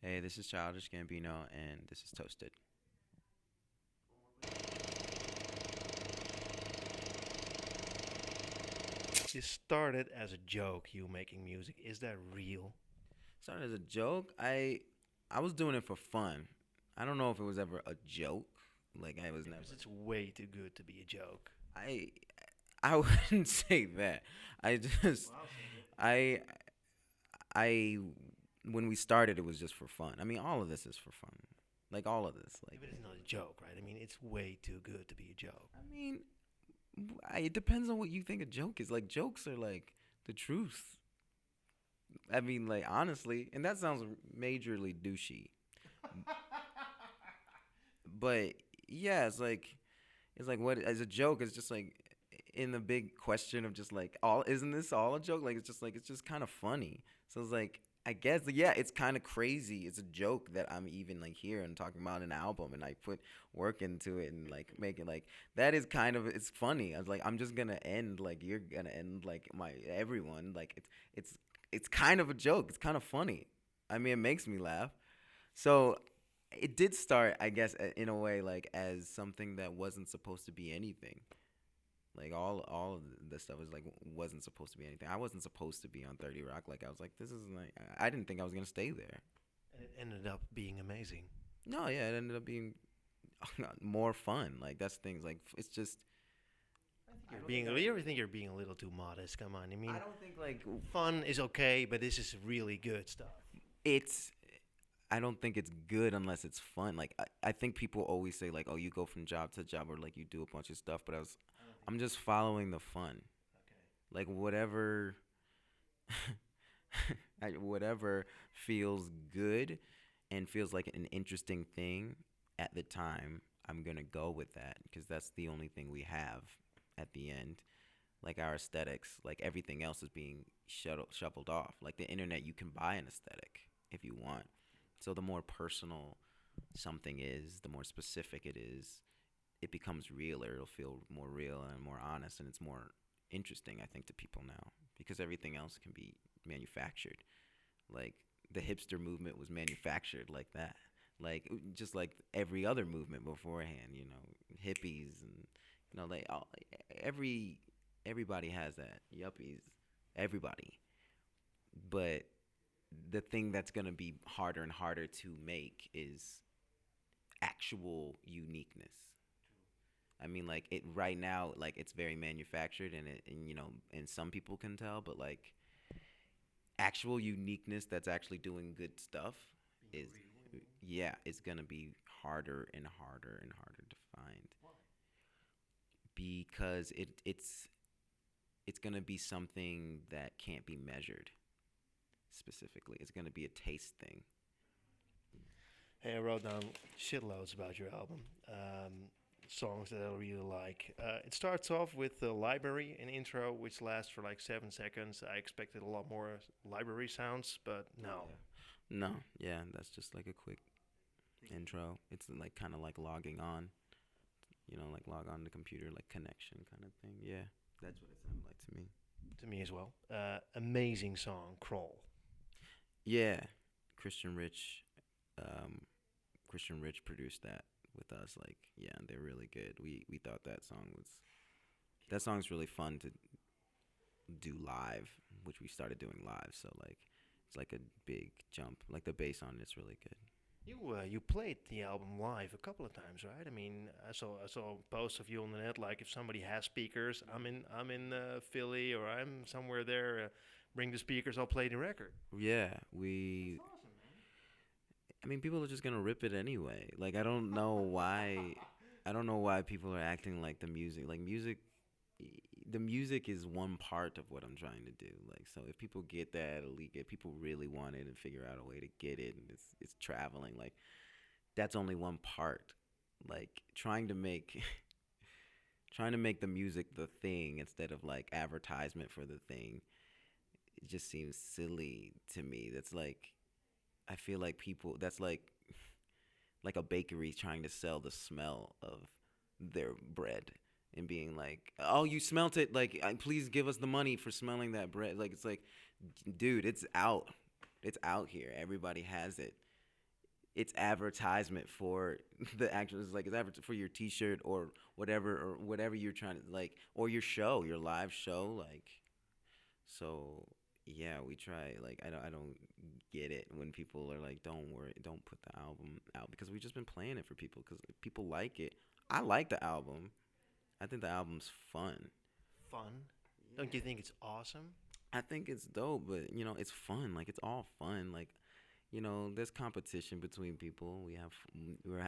Hey, this is Childish Gambino, and this is Toasted. It started as a joke, you making music. Is that real? Started as a joke. I was doing it for fun. I don't know if it was ever a joke. Like I was Because never. it's way too good to be a joke. I I wouldn't say that. I just Well, I'll say it. I I when we started, it was just for fun. I mean, all of this is for fun. Like all of this. Yeah, but it's not a joke, right? I mean, it's way too good to be a joke. I mean, it depends on what you think a joke is. Like jokes are like the truth. I mean, like honestly, and that sounds majorly douchey. But yeah, it's like what as a joke. It's just like in the big question of just like all isn't this all a joke? Like it's just kind of funny. So it's like I guess yeah, it's kind of crazy. It's a joke that I'm even like here and talking about an album and I put work into it and like make it like that is kind of it's funny. I was like I'm just gonna end like you're gonna end like my everyone like it's it's kind of a joke. It's kind of funny. I mean, it makes me laugh. So it did start, I guess, in a way like as something that wasn't supposed to be anything. Like all of the stuff was like wasn't supposed to be anything. I wasn't supposed to be on 30 Rock. Like I was like, this is like I didn't think I was gonna stay there. And it ended up being amazing. No, yeah, it ended up being more fun. Like that's things like it's just. I don't think I was. You ever think you're being a little too modest? Come on. I I mean, don't think like fun is okay, but this is really good stuff. it's. I don't think it's good unless it's fun. Like I think people always say like, oh, you go from job to job or like you do a bunch of stuff. But I don't think I'm so. just following the fun. Okay. Like whatever whatever feels good and feels like an interesting thing at the time, I'm going to go with that because that's the only thing we have at the end. Like our aesthetics, like everything else is being shuffled off. Like the internet, you can buy an aesthetic if you want. So the more personal something is, the more specific it is, it becomes realer. It'll feel more real and more honest, and it's more interesting, I think, to people now because everything else can be manufactured. Like the hipster movement was manufactured like that. Like just like every other movement beforehand, hippies and like every everybody has that. Yuppies, everybody. But the thing that's gonna be harder and harder to make is actual uniqueness. I mean, like it right now, like it's very manufactured, and some people can tell, but like actual uniqueness that's actually doing good stuff Being is, real. yeah, it's gonna be harder and harder and harder to find Why? because it's gonna be something that can't be measured specifically. It's gonna be a taste thing. Hey, I wrote down shitloads about your album. Songs that I really like. It starts off with the library, an intro which lasts for like 7 seconds. I expected a lot more library sounds, but Oh no. yeah. No, yeah, that's just like a quick intro. It's like kind of like logging on, like log on the computer, like connection kind of thing. Yeah, that's what it sounded like to me. To me as well. Amazing song, Crawl. Yeah, Christian Rich, um, Christian Rich produced that with us. Like, yeah, they're really good. We thought that song's really fun to do live, which we started doing live. So like, it's like a big jump. Like the bass on it's really good. You played the album live a couple of times, right? I mean, I saw posts of you on the net like if somebody has speakers, I'm in Philly or I'm somewhere there. Bring the speakers, I'll play the record. Yeah, That's we. awesome, man. I mean, people are just gonna rip it anyway. Like, I don't know why. I don't know why people are acting like the music is one part of what I'm trying to do. Like, so if people get that, if people really want it and figure out a way to get it, and it's traveling, like that's only one part. Like trying to make the music the thing instead of like advertisement for the thing. It just seems silly to me. That's like I feel like people. That's like a bakery trying to sell the smell of their bread and being like, "Oh, you smelt it. Like, please give us the money for smelling that bread." Like, it's like, dude, it's out. It's out here. Everybody has it. it's advertisement for the actual. It's like it's for your T-shirt or whatever you're trying to like, or your show, your live show, like. So yeah, we try. Like I don't get it when people are like, don't worry, don't put the album out because we've just been playing it for people because people like it. I like the album. I think the album's fun. Fun? Don't you Yeah. think it's awesome? I think it's dope, but it's fun. Like it's all fun. Like there's competition between people.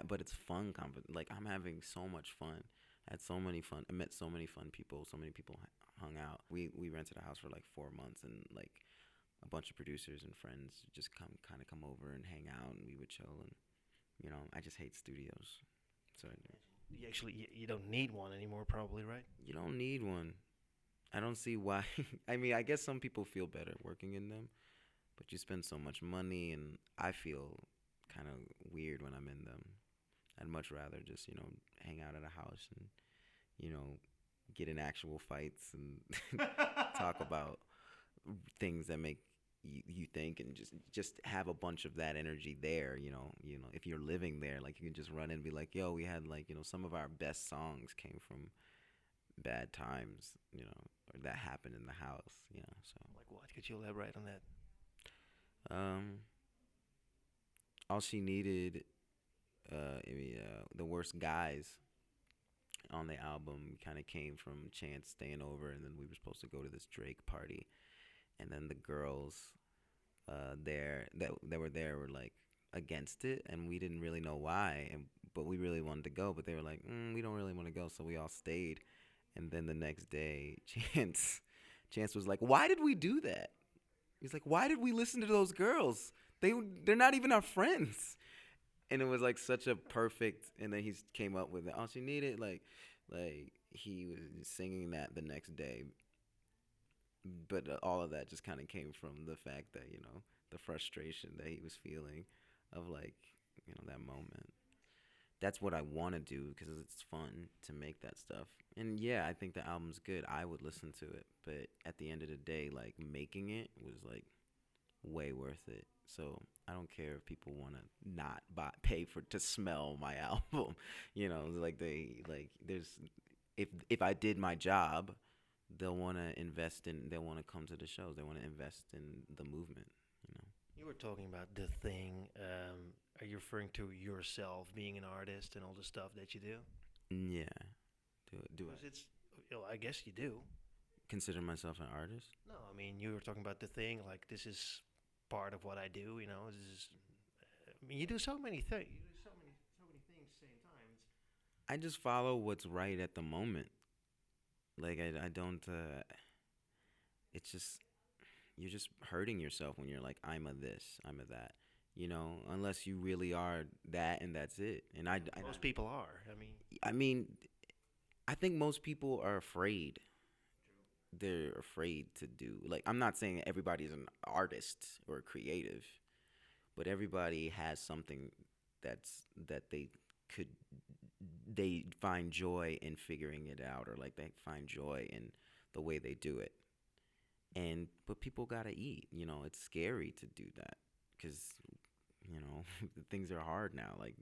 But it's fun. Like I'm having so much fun. I had so many fun. I met so many fun people. So many people hung out. We rented a house for like 4 months, and like a bunch of producers and friends just come over and hang out, and we would chill. And I just hate studios. So You don't need one anymore, probably, right? you don't need one. I don't see why. I mean, I guess some people feel better working in them, but you spend so much money, and I feel kind of weird when I'm in them. I'd much rather just hang out at a house and you know get in actual fights and talk about things that make you think, and just have a bunch of that energy there. If you're living there, like you can just run in and be like, yo, we had like some of our best songs came from bad times, or that happened in the house. So Like what? Could you elaborate on that? um all she needed, the worst guys on the album kind of came from Chance staying over, and then we were supposed to go to this Drake party, and then the girls there that were there were like against it, and we didn't really know why, and but we really wanted to go, but they were like, we don't really want to go, so we all stayed, and then the next day, Chance was like, why did we do that? He's like, why did we listen to those girls? They're not even our friends. And it was like such a perfect. And then he came up with it. All she needed, like he was singing that the next day. But all of that just kind of came from the fact that the frustration that he was feeling of like that moment. That's what I want to do because it's fun to make that stuff. And yeah, I think the album's good. I would listen to it, but at the end of the day, like making it was like way worth it. So I don't care if people want to not pay for to smell my album. Like there's if I did my job, they'll want to invest in. They'll want to come to the shows. They want to invest in the movement. You were talking about the thing. Are you referring to yourself being an artist and all the stuff that you do? Yeah. Do Because I it's, I guess you do. consider myself an artist? No, I mean you were talking about the thing. Like this is part of what I do. This is. I mean, you do so many things. You do so many things at the same time. I just follow what's right at the moment. Like I don't. It's just you're just hurting yourself when you're like, I'm a this, I'm a that. Unless you really are that, and that's it. And Most people are. I mean, I mean, I think most people are afraid. They're afraid to do. Like, I'm not saying everybody's an artist or creative, but everybody has something that could they find joy in figuring it out, or like they find joy in the way they do it. And but people gotta eat. It's scary to do that because things are hard now. Like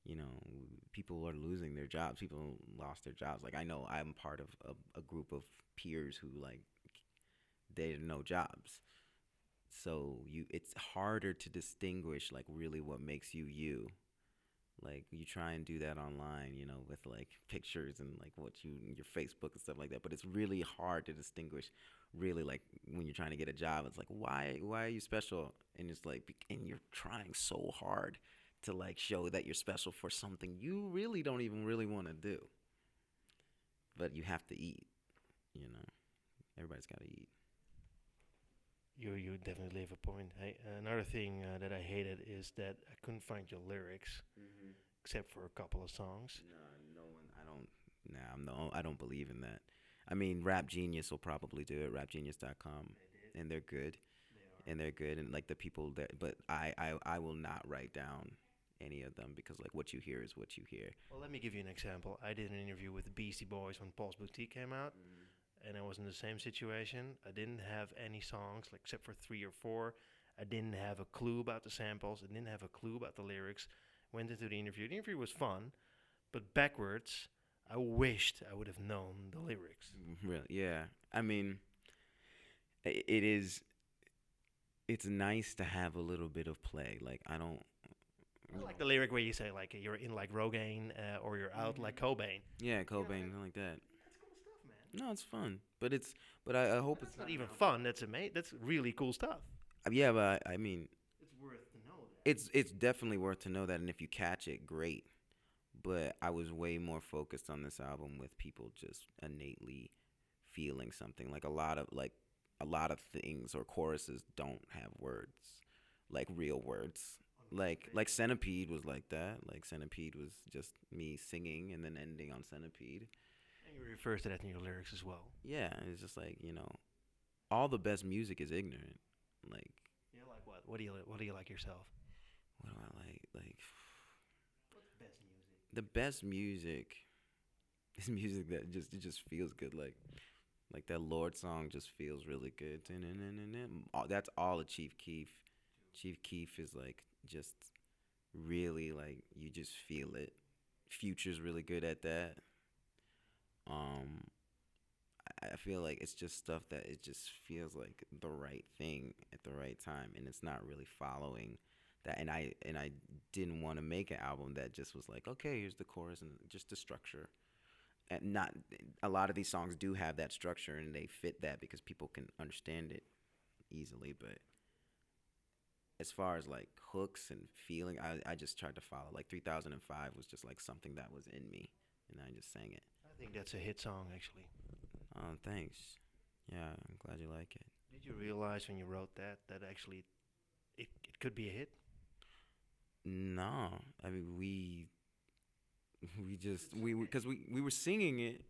you know, people are losing their jobs. People lost their jobs. Like I know I'm part of a group of peers who like they have no jobs. So it's harder to distinguish like really what makes you you. Like you try and do that online, with like pictures and like your Facebook and stuff like that. But it's really hard to distinguish. Really, like when you're trying to get a job, it's like why are you special? And it's like and you're trying so hard to like show that you're special for something you really don't even really want to do. But you have to eat. You know, everybody's got to eat. you definitely have a point. Hey, another thing that I hated is that I couldn't find your lyrics except for a couple of songs. No, no one. I don't. Nah, I don't believe in that. I mean, Rap Genius will probably do it. RapGenius.com, and they're good. And they're good. And like the people that, but I will not write down any of them because like what you hear is what you hear. Well, let me give you an example. I did an interview with the Beastie Boys when Paul's Boutique came out, and I was in the same situation. I didn't have any songs, like except for three or four. I didn't have a clue about the samples. I didn't have a clue about the lyrics. Went into the interview. The interview was fun, but backwards, I wished I would have known the lyrics. Really, yeah. I mean, it is. It's nice to have a little bit of play. Like I don't. I like the lyric where you say like you're in like Rogaine or you're out like Cobain. Yeah, You know, Cobain, something like that. that's cool stuff, man. No, it's fun, but it's. But I hope That's it's not not. even fun. That's amazing. That's really cool stuff. Yeah, but I mean, It's worth to know that. it's definitely worth to know that, and if you catch it, great. But I was way more focused on this album with people just innately feeling something. A lot of things or choruses don't have words, like real words. Like Centipede was like that. Like Centipede was just me singing and then ending on Centipede. And you refer to that in your lyrics as well. Yeah, it's just like, all the best music is ignorant. Like, You like what? What do you like yourself? what do I like? Like What's best music? the best music is music that just it just feels good. Like that Lord song just feels really good. That's all of Chief Keef. Chief Keef is like just really like you just feel it. Future's really good at that. Um, I feel like it's just stuff that it just feels like the right thing at the right time, and it's not really following that. And I didn't want to make an album that just was like, okay, here's the chorus and just the structure. And not a lot of these songs do have that structure, and they fit that because people can understand it easily. But as far as like hooks and feeling, I just tried to follow. Like 3005 was just like something that was in me, and I just sang it. I think that's a hit song actually. Oh, thanks. Yeah, I'm glad you like it. Did you realize when you wrote that actually it could be a hit? No, I mean we just because we were singing it,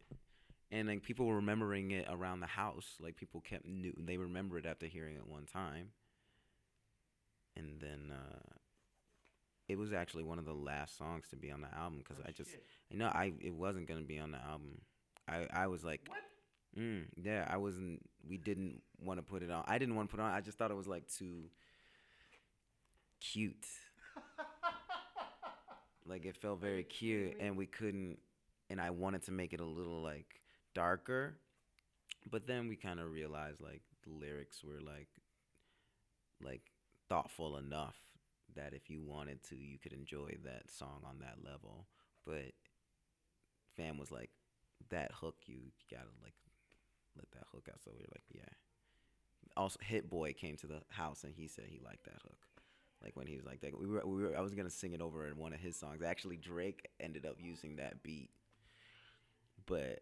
and like people were remembering it around the house. Like people kept new they remember it after hearing it one time, and then it was actually one of the last songs to be on the album because I it wasn't gonna be on the album. I was like, What? yeah, I wasn't. We didn't want to put it on. I didn't want to put it on. I just thought it was like too cute. Like it felt very cute, and we couldn't. And I wanted to make it a little like darker, but then we kind of realized like the lyrics were like thoughtful enough that if you wanted to, you could enjoy that song on that level. But fam was like, that hook, you gotta like let that hook out. So we were like, yeah. Also, Hit Boy came to the house and he said he liked that hook. Like when he was like that, I was gonna sing it over in one of his songs. Actually, Drake ended up using that beat, but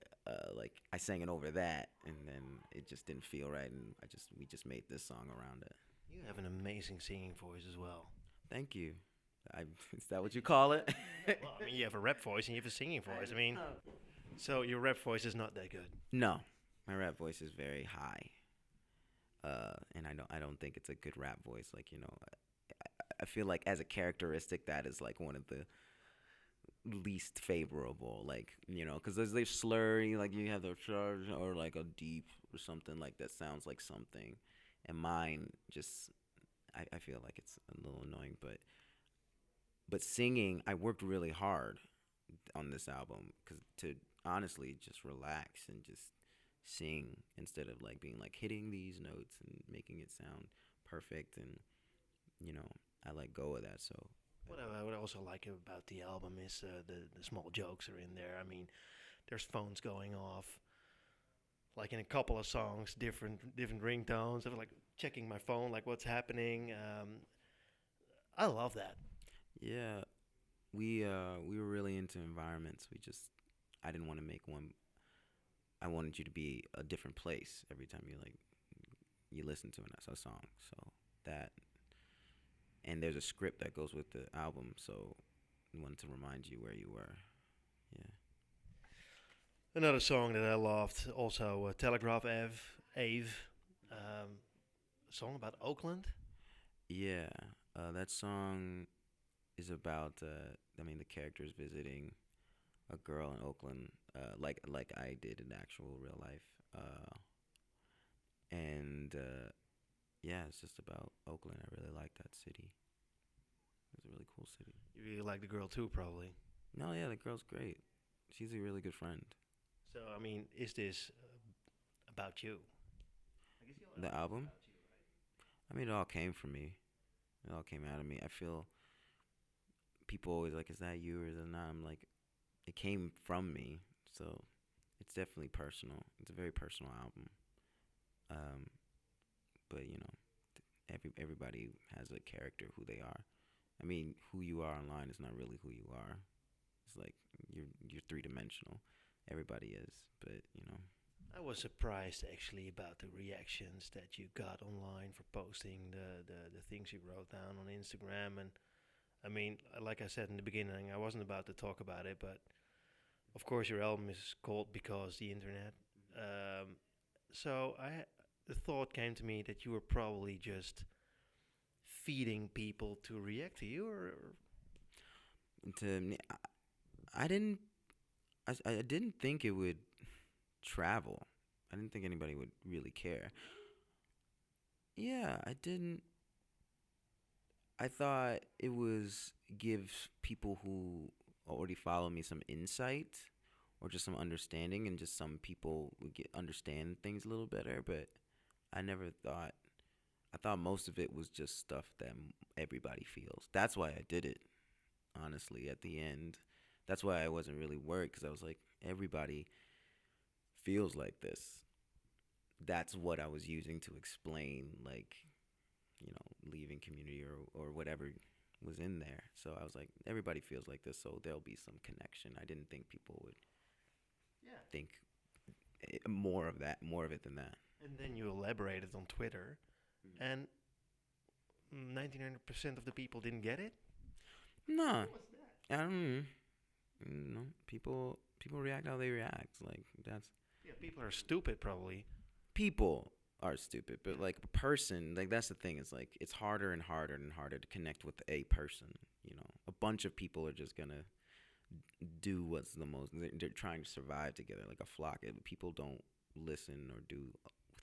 like I sang it over that, and then it just didn't feel right, and we just made this song around it. You have an amazing singing voice as well. Thank you. Is that what you call it? Well, I mean, you have a rap voice and you have a singing voice. I mean, so your rap voice is not that good. No, my rap voice is very high, and I don't think it's a good rap voice. Like I feel like as a characteristic, that is like one of the least favorable. Like because there's slurry, like you have the charge or like a deep or something like that sounds like something, and mine just I feel like it's a little annoying, but singing, I worked really hard on this album because to honestly just relax and just sing instead of like being like hitting these notes and making it sound perfect, and I let go of that. So What I also like about the album is the small jokes are in there. I mean, there's phones going off, like in a couple of songs, different ringtones. I'm like checking my phone, like what's happening. I love that. yeah, we were really into environments. I didn't want to make one. I wanted you to be a different place every time you listen to a song. So that, and there's a script that goes with the album, so I wanted to remind you where you were. Yeah. Another song that I loved, also Telegraph Ave, a song about Oakland. Yeah. That song is about. I mean, the character's visiting a girl in Oakland, like I did in actual real life, and yeah, it's just about Oakland. I really like that city. It's a really cool city. You really like the girl too, probably. No, yeah, the girl's great. She's a really good friend. So I mean, is this about you? I guess your The album is album, about you, right? I mean, it all came from me. It all came out of me. I feel people always like, is that you or is it not? I'm like, it came from me. So it's definitely personal. It's a very personal album. Um, but you know, everybody has a character who they are. I mean, who you are online is not really who you are. It's like you're three dimensional. Everybody is, but you know. I was surprised actually about the reactions that you got online for posting the things you wrote down on Instagram. And I mean, like I said in the beginning, I wasn't about to talk about it, but of course your album is called Because the Internet. Um, so the thought came to me that you were probably just feeding people to react to you, or To me, I didn't. I didn't think it would travel. I didn't think anybody would really care. Yeah, I didn't. I thought it was give people who already follow me some insight or just some understanding, and just some people would get understand things a little better. But I never thought. I thought most of it was just stuff that everybody feels. That's why I did it. Honestly, at the end, that's why I wasn't really worried, because I was like, everybody feels like this. That's what I was using to explain, like, leaving community or whatever was in there. So I was like, everybody feels like this, so there'll be some connection. I didn't think people would yeah. think more of that, more of it than that. And then you elaborated on Twitter, and 99% of the people didn't get it. No, What was that? I don't. People react how they react. Like that's Yeah, people are stupid probably. people are stupid, but like a person, like that's the thing. It's like it's harder and harder and harder to connect with a person. A bunch of people are just gonna do what's the most. They're trying to survive together like a flock. People don't listen or do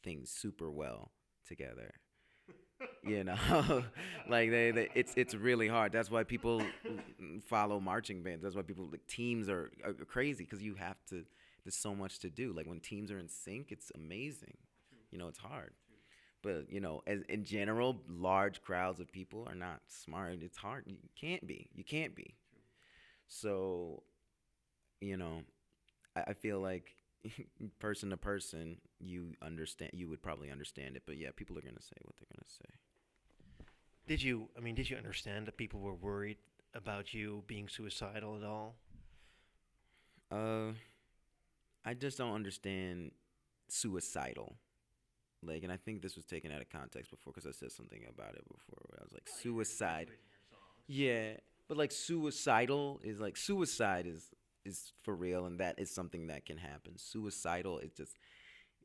things super well together. Like it's really hard. That's why people follow marching bands. That's why people like teams are crazy, because you have to. There's so much to do. Like when teams are in sync, it's amazing. It's hard. But as in general, large crowds of people are not smart. It's hard. You can't be. You can't be. So you know, I feel like person to person, you understand. You would probably understand it. But yeah, people are gonna say what they're gonna say. Did you? I mean, did you understand that people were worried about you being suicidal at all? Uh, I just don't understand suicidal. Like, and I think this was taken out of context before, because I said something about it before where I was like, suicide. Yeah, but like suicidal is like suicide is for real, and that is something that can happen. Suicidal is just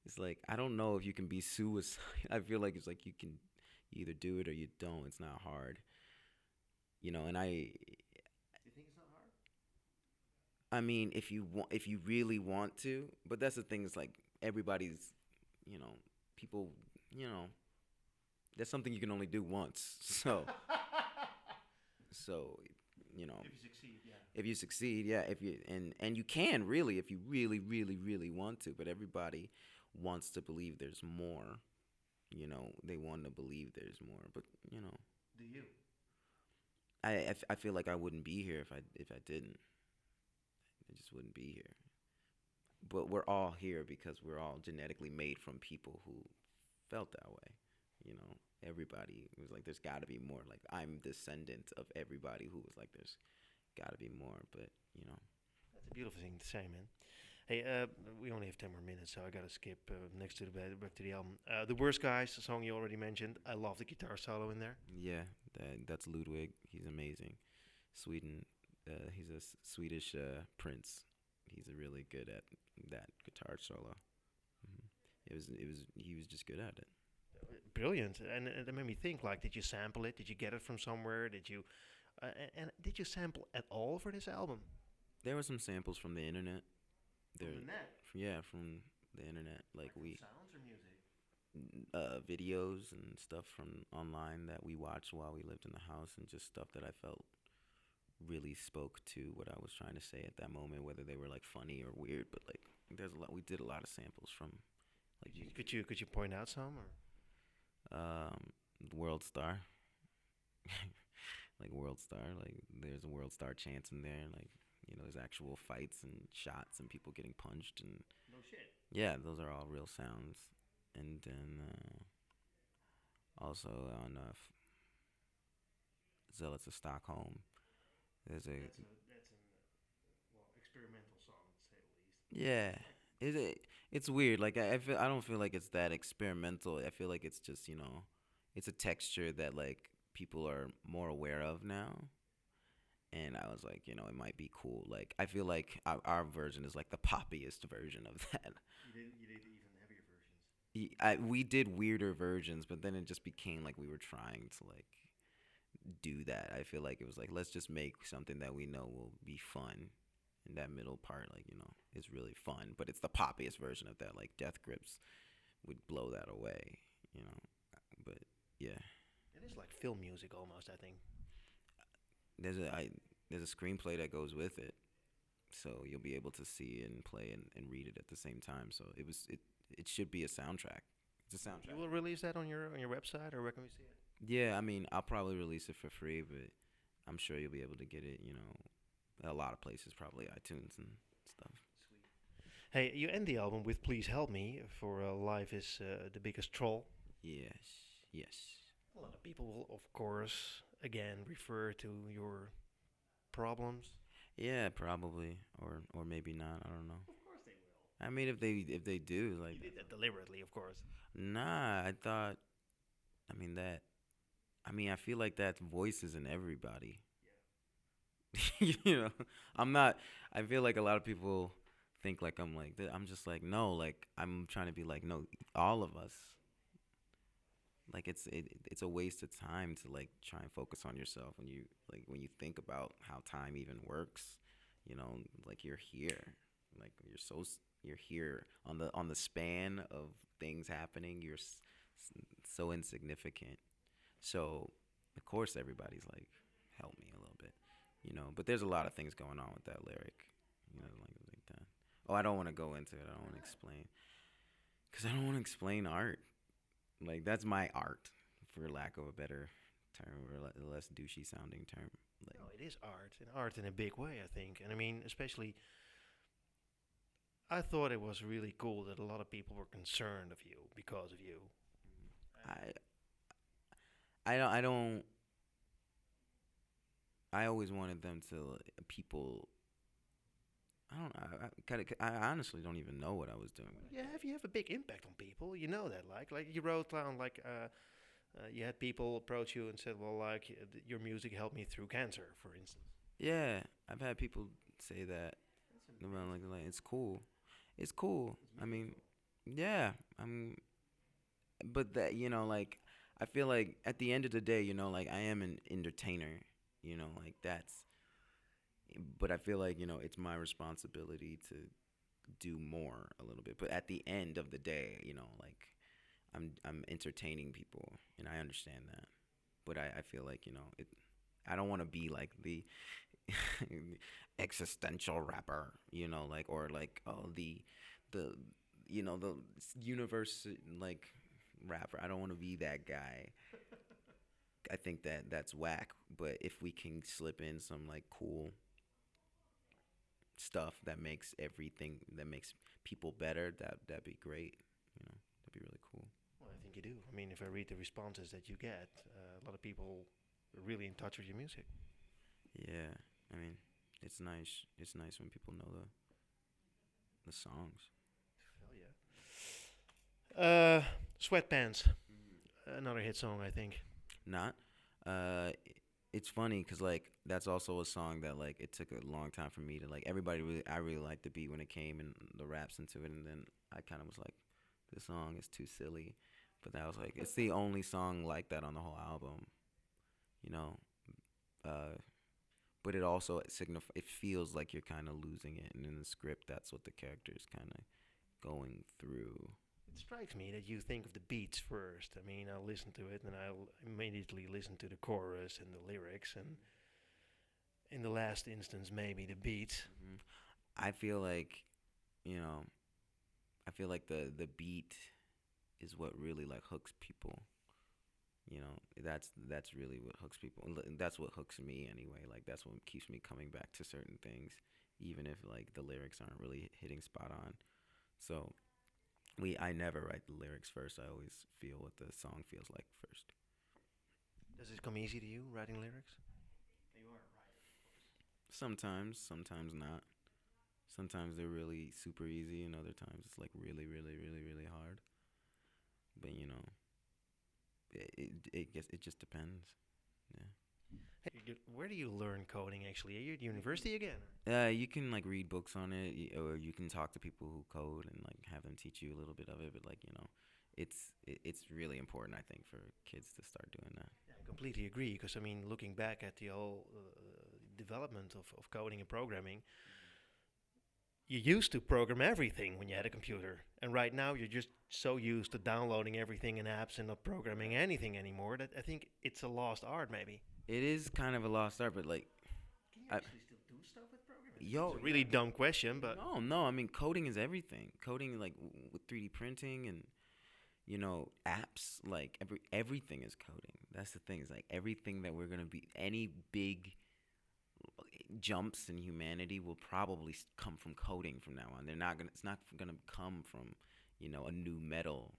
it's like I don't know if you can be suicide. I feel like it's like you either do it or you don't. It's not hard, And You think it's not hard? I mean, if you really want to, but that's the thing. Is like everybody's, you know, people, you know, that's something you can only do once. So, you know, If you succeed, yeah. if you succeed, yeah, if you and you can really, if you really, really, really want to. But everybody wants to believe there's more. They want to believe there's more. But Do you? I feel like I wouldn't be here if I didn't. I just wouldn't be here. But we're all here because we're all genetically made from people who felt that way. Everybody was like, there's got to be more. Like, I'm descendant of everybody who was like, there's got to be more. But That's a beautiful thing to say, man. Hey, we only have 10 more minutes, so I gotta skip next to the back to the album. The Worst Guys, the song you already mentioned. I love the guitar solo in there. yeah, that's Ludwig. He's amazing. Sweden. He's a Swedish prince. He's really good at that guitar solo. hmm He was just good at it. Brilliant, and it made me think. Like, did you sample it? Did you get it from somewhere? Did you? And did you sample at all for this album? There were some samples from the internet. From There, the net. yeah, from the internet. Like Like we, sounds or music? videos and stuff from online that we watched while we lived in the house, and just stuff that I felt really spoke to what I was trying to say at that moment, whether they were like funny or weird. But like, there's a lot. We did a lot of samples from like Could you point out some? Or? World Star, like World Star. Like there's a World Star chants in there. Like there's actual fights and shots and people getting punched and No shit. yeah, those are all real sounds. And then also on Zealots of Stockholm, there's a That's an well experimental song to say the least. yeah. It's weird. Like I don't feel like it's that experimental. I feel like it's just it's a texture that like people are more aware of now. And I was like, it might be cool. Like I feel like our version is like the poppiest version of that. You did even heavier versions. We did weirder versions, but then it just became like we were trying to like do that. I feel like it was like let's just make something that we know will be fun. And that middle part, like is really fun. But it's the poppiest version of that. Like Death Grips would blow that away, you know. But yeah, It is like film music almost. I think. there's a screenplay that goes with it, so you'll be able to see it and play and read it at the same time. So it should be a soundtrack. It's a soundtrack. You will release that on your website, or where can we see it? Yeah, I mean, I'll probably release it for free, but I'm sure you'll be able to get it, a lot of places, probably iTunes and stuff. Sweet. Hey, you end the album with "Please Help Me" for "Life is the Biggest Troll." Yes, yes. A lot of people will, of course, again refer to your problems. Yeah, probably, or maybe not. I don't know. Of course they will. I mean, if they do, like, You did that deliberately, of course. nah. I thought, I mean that. I mean, I feel like that voice is in everybody. you know, I'm not. I feel like a lot of people think like I'm like that. I'm just like no. Like I'm trying to be like no. All of us. Like it's a waste of time to like try and focus on yourself when you think about how time even works. Like you're here. Like you're here on the span of things happening. You're so insignificant. So of course everybody's like, help me a little bit. But there's a lot of things going on with that lyric. Like that. Oh, I don't want to go into it. I don't want to explain because I don't want to explain art. Like that's my art, for lack of a better term or a less douchey sounding term. Like No, it is art, and art in a big way, I think. And I mean, especially, I thought it was really cool that a lot of people were concerned of you because of you. I I don't I always wanted them to people. I don't know. I honestly don't even know what I was doing. You have a big impact on people. You know that, like you wrote down, like you had people approach you and said, well, like your music helped me through cancer, for instance. Yeah, I've had people say that around like it's cool. It's cool. I mean, yeah. But that like I feel like at the end of the day, like I am an entertainer. Like that's. But I feel like it's my responsibility to do more a little bit. But at the end of the day, like I'm entertaining people, and I understand that. But I feel like it. I don't want to be like the existential rapper, like or like the the universe like rapper. I don't want to be that guy. I think that's whack. But if we can slip in some like cool stuff that makes people better, that'd be great. That'd be really cool. Well, I think you do. I mean, if I read the responses that you get, a lot of people are really in touch with your music. Yeah, I mean, it's nice. It's nice when people know the songs. Hell yeah. Sweatpants, another hit song, I think. Not. It's funny because like that's also a song that like it took a long time for me to like. I really liked the beat when it came and the raps into it, and then I kind of was like, this song is too silly. But that was like it's the only song like that on the whole album, you know. Uh, but it also it feels like you're kind of losing it, and in the script, that's what the character is kind of going through. It strikes me that you think of the beats first. I mean, I'll listen to it and I'll immediately listen to the chorus and the lyrics, and in the last instance, maybe the beat. Hmm. I feel like, you know, I feel like the beat is what really like hooks people. That's really what hooks people. And that's what hooks me anyway. Like that's what keeps me coming back to certain things, even if like the lyrics aren't really hitting spot on. So I never write the lyrics first. I always feel what the song feels like first. Does it come easy to you, writing lyrics? Sometimes, sometimes not. Sometimes they're really super easy, and other times it's like really, really, really, really hard. But it just depends. Yeah. Hey, where do you learn coding actually? Are you at university again? You can like read books on it, or you can talk to people who code and like have them teach you a little bit of it. But like it's really important, I think, for kids to start doing that. Yeah, I completely agree. Because I mean, looking back at the whole development of coding and programming, you used to program everything when you had a computer, and right now you're just so used to downloading everything in apps and not programming anything anymore that I think it's a lost art, maybe. It is kind of a lost art, but like, Can you I, actually still do stuff with programming? yo, It's a really dumb question, but no, no. I mean, coding is everything. Coding, like with 3D printing and apps, like everything is coding. That's the thing. Is like everything that we're gonna be, any big jumps in humanity will probably come from coding from now on. They're not gonna. It's not gonna come from a new metal.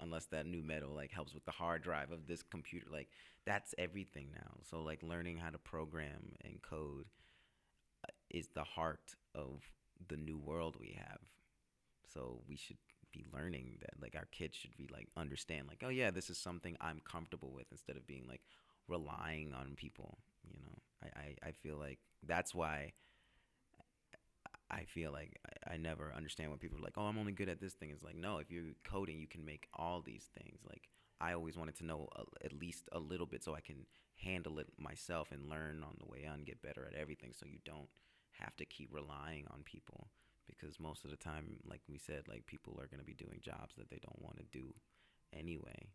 Unless that new metal like helps with the hard drive of this computer. Like that's everything now. So like learning how to program and code is the heart of the new world we have. So we should be learning that. Like our kids should be like understand like, oh yeah, this is something I'm comfortable with, instead of being like relying on people. I feel like that's why I feel like I never understand when people are like, oh, I'm only good at this thing. It's like, no, if you're coding, you can make all these things. Like, I always wanted to know at least a little bit so I can handle it myself and learn on the way on, get better at everything, so you don't have to keep relying on people. Because most of the time, like we said, like people are going to be doing jobs that they don't want to do anyway.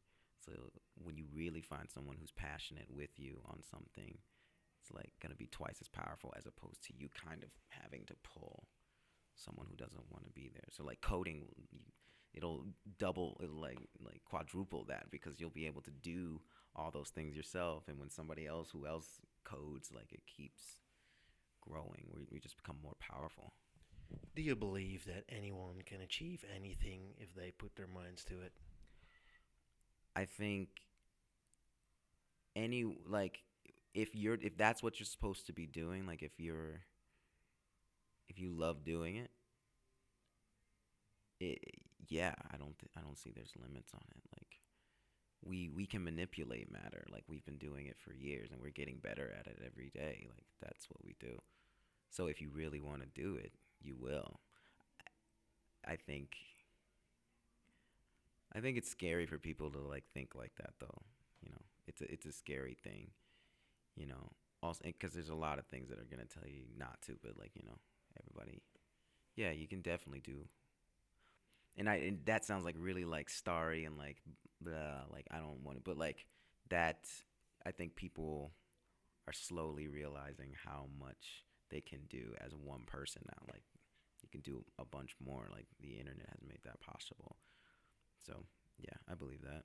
So when you really find someone who's passionate with you on something, it's like gonna be twice as powerful as opposed to you kind of having to pull someone who doesn't want to be there. So like coding, it'll double, it'll like quadruple that, because you'll be able to do all those things yourself. And when somebody else who else codes, like it keeps growing. We just become more powerful. do you believe that anyone can achieve anything if they put their minds to it? I think any like if that's what you're supposed to be doing, like if you love doing it, it yeah, I don't see there's limits on it. Like we can manipulate matter, like we've been doing it for years and we're getting better at it every day. Like that's what we do. So if you really want to do it, you will. I think I think it's scary for people to like think like that though. It's a scary thing. Also because there's a lot of things that are gonna tell you not to, but like everybody, yeah, you can definitely do. And that sounds like really like starry and like blah, like I don't want to, but like that, I think people are slowly realizing how much they can do as one person now. Like you can do a bunch more. Like the internet has made that possible. So yeah, I believe that.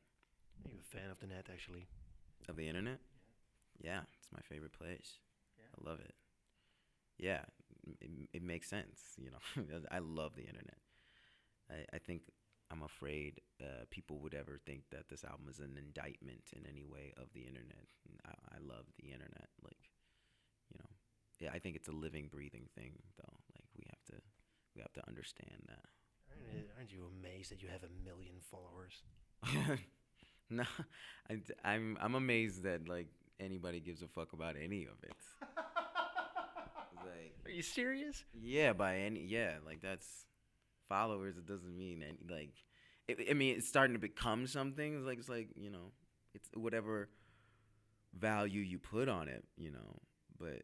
Are you a fan of the net, actually? Of the internet, yeah, it's my favorite place. I love it. Yeah, it makes sense. I love the internet. I think I'm afraid people would ever think that this album is an indictment in any way of the internet. I love the internet. Like, you know, yeah, I think it's a living, breathing thing, though. Like, we have to understand that. Aren't you amazed that you have 1 million followers? No, I'm amazed that like anybody gives a fuck about any of it. Like, Are you serious? yeah, like that's followers. It doesn't mean any like. I mean, it's starting to become something. It's like it's whatever value you put on it. But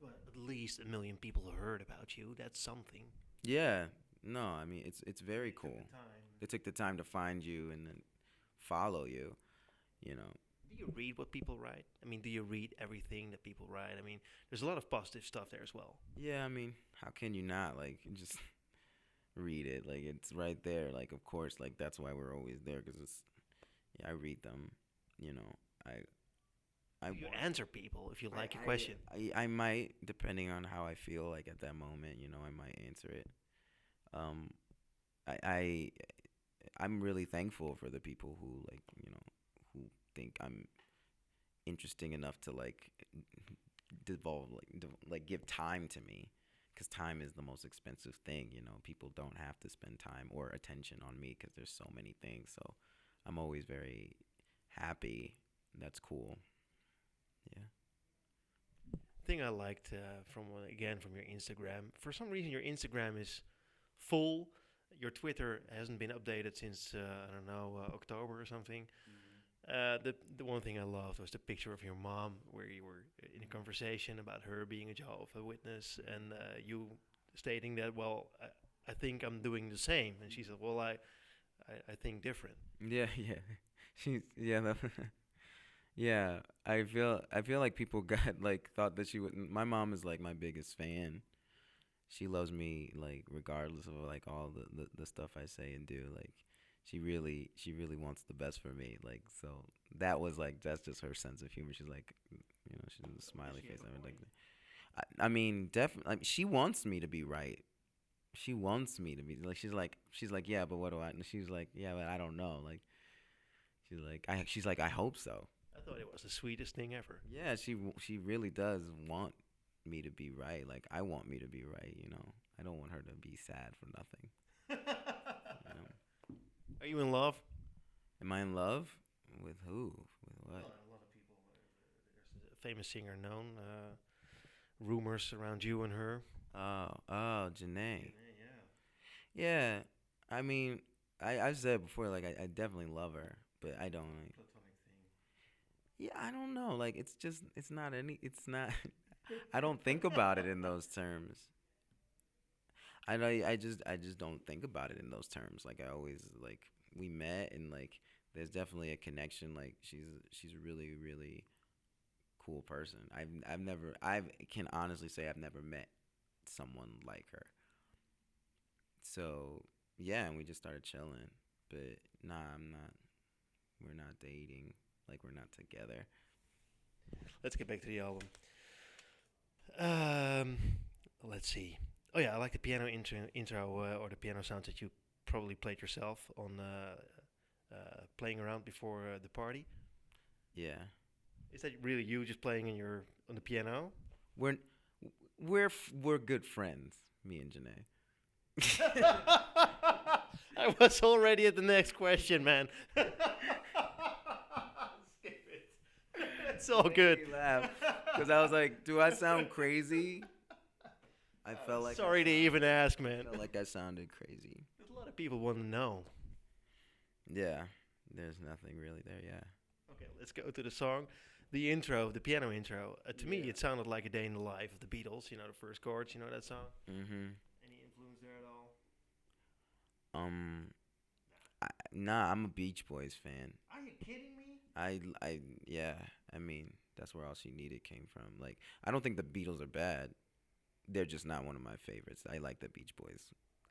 Well, at least 1 million people heard about you. That's something. yeah, No, I mean it's very They took cool. the time. They took the time to find you and then follow you. You know. Do you read what people write? I mean, do you read everything that people write? I mean, there's a lot of positive stuff there as well. Yeah, I mean, how can you not like just read it? Like it's right there. Like of course, like that's why we're always there because it's yeah, I read them. You know, I Do you want answer people if you like a question? I might depending on how I feel like at that moment. You know, I might answer it. Um, I I'm really thankful for the people who like who think I'm interesting enough to like devolve like give time to me because time is the most expensive thing. People don't have to spend time or attention on me because there's so many things. So I'm always very happy. That's cool. Yeah. Thing I liked from again from your Instagram. For some reason, your Instagram is full. Your Twitter hasn't been updated since I don't know October or something. The one thing I loved was the picture of your mom, where you were in a conversation about her being a Jehovah's Witness, and you stating that, well, I think I'm doing the same, and she said, well, I think different. Yeah, yeah. She's yeah, yeah. I feel like people got like thought that she wouldn't. My mom is like my biggest fan. She loves me like regardless of like all the stuff I say and do. Like she really wants the best for me. Like so that was like that's just her sense of humor. She's like she's a smiley She face have and a everything. point. I mean definitely like, she wants me to be right. She wants me to be like she's like yeah, but what do I? And she's like yeah, but I don't know. Like she's like I hope so. I thought it was the sweetest thing ever. Yeah, she really does want me to be right. Like I want me to be right. I don't want her to be sad for nothing. You know. Are you in love? Am I in love with who? With Well, what? a lot of people. There's a famous singer known. Rumors around you and her. Oh, Janae. Yeah, Yeah, I mean, I've said before, like I definitely love her, but I don't. Like, platonic thing. yeah, I don't know. Like it's just, it's not any. It's not. I don't think about it in those terms. I know. I just don't think about it in those terms. Like I always like we met and like there's definitely a connection. Like she's a really really cool person. I've never I can honestly say I've never met someone like her. So yeah, and we just started chilling. But nah, I'm not. We're not dating. Like we're not together. Let's get back to the album. Um, let's see. Oh yeah, I like the piano intro or the piano sounds that you probably played yourself on playing around before the party. Yeah, Is that really you just playing in your on the piano? we're we're good friends. Me and Janae. I was already at the next question, man. Skip it. It's all good. Laugh because I was like, do I sound crazy? I felt like Sorry to even ask, I man. felt like I sounded crazy. A lot of people want to know. Yeah, there's nothing really there. Yeah. Okay, let's go to the song. The intro, the piano intro. To me, Yeah. it sounded like a day in the life of the Beatles. You know, the first chords. You know that song. Mhm. Any influence there at all? Um. Nah, I'm a Beach Boys fan. Are you kidding me? Yeah. I mean, that's where all she needed came from. Like, I don't think the Beatles are bad. They're just not one of my favorites. I like the Beach Boys.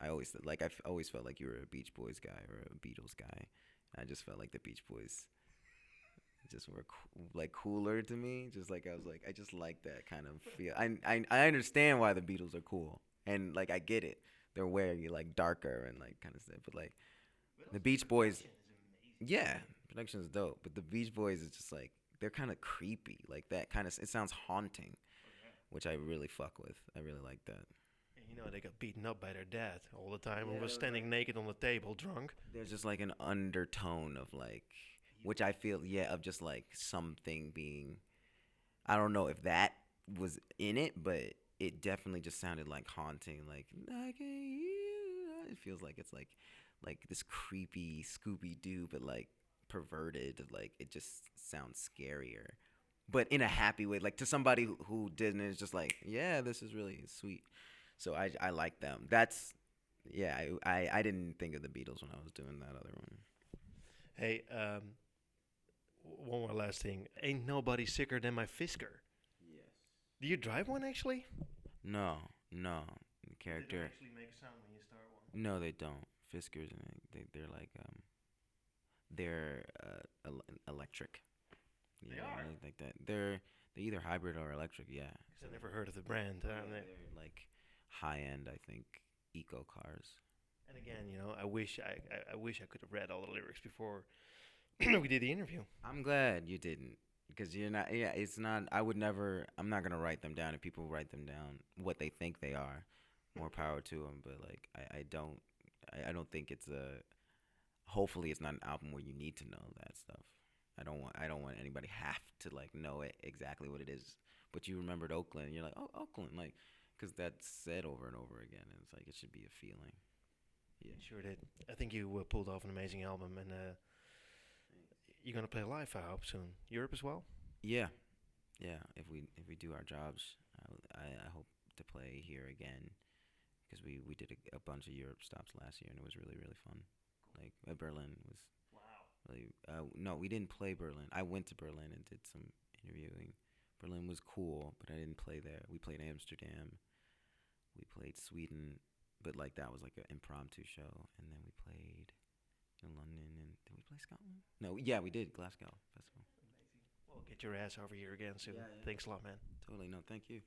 Always felt like you were a Beach Boys guy or a Beatles guy. I just felt like the Beach Boys just were like cooler to me. Just like I was like I just like that kind of feel. I understand why the Beatles are cool and like I get it. They're wearing like darker and like kind of stuff, but like the Beach Boys, yeah, production is dope. But the Beach Boys is just like they're kind of creepy, like that kind of. It sounds haunting, which I really fuck with. I really like that. You know, they got beaten up by their dad all the time and Yeah, was standing naked on the table, drunk. There's just like an undertone of like, which I feel, yeah, of just like something being. I don't know if that was in it, but it definitely just sounded like haunting. Like I can hear. It feels like it's like this creepy Scooby Doo, but like perverted. Like it just sounds scarier, but in a happy way. Like to somebody who didn't, it's just like, yeah, this is really sweet. So I like them. Yeah, I didn't think of the Beatles when I was doing that other one. Hey, one more last thing. Ain't nobody sicker than my Fisker. Yes. Do you drive one actually? No, no. The They don't character. actually make a sound when you start one. No, they don't. Fiskars, they're like they're electric. They Yeah, are. like that. They're either hybrid or electric. Yeah. Because I never heard of the brand. Yeah, they're like high end, I think, eco cars. And again, I wish I could have read all the lyrics before we did the interview. I'm glad you didn't, because you're not. Yeah, it's not. I would never. I'm not gonna write them down. If people write them down, what they think they are, more power to them. But like, I don't. I don't think it's a. Hopefully, it's not an album where you need to know that stuff. I don't want anybody have to like know it exactly what it is. But you remembered Oakland, and you're like, oh, Oakland, like, because that's said over and over again, and it's like it should be a feeling. Yeah. Sure did. I think you pulled off an amazing album, and you're gonna play live. I hope soon. Europe as well. Yeah, yeah. If we do our jobs, I hope to play here again because we did a bunch of Europe stops last year and it was really really fun. Like Berlin was really no, we didn't play Berlin. I went to Berlin and did some interviewing. Berlin was cool, but I didn't play there. We played Amsterdam. We played Sweden, but like that was like an impromptu show, and then we played in London. And did we play Scotland? No, yeah, we did Glasgow Festival. Well, get your ass over here again soon. Yeah, yeah. Thanks a lot, man. Totally, no, thank you.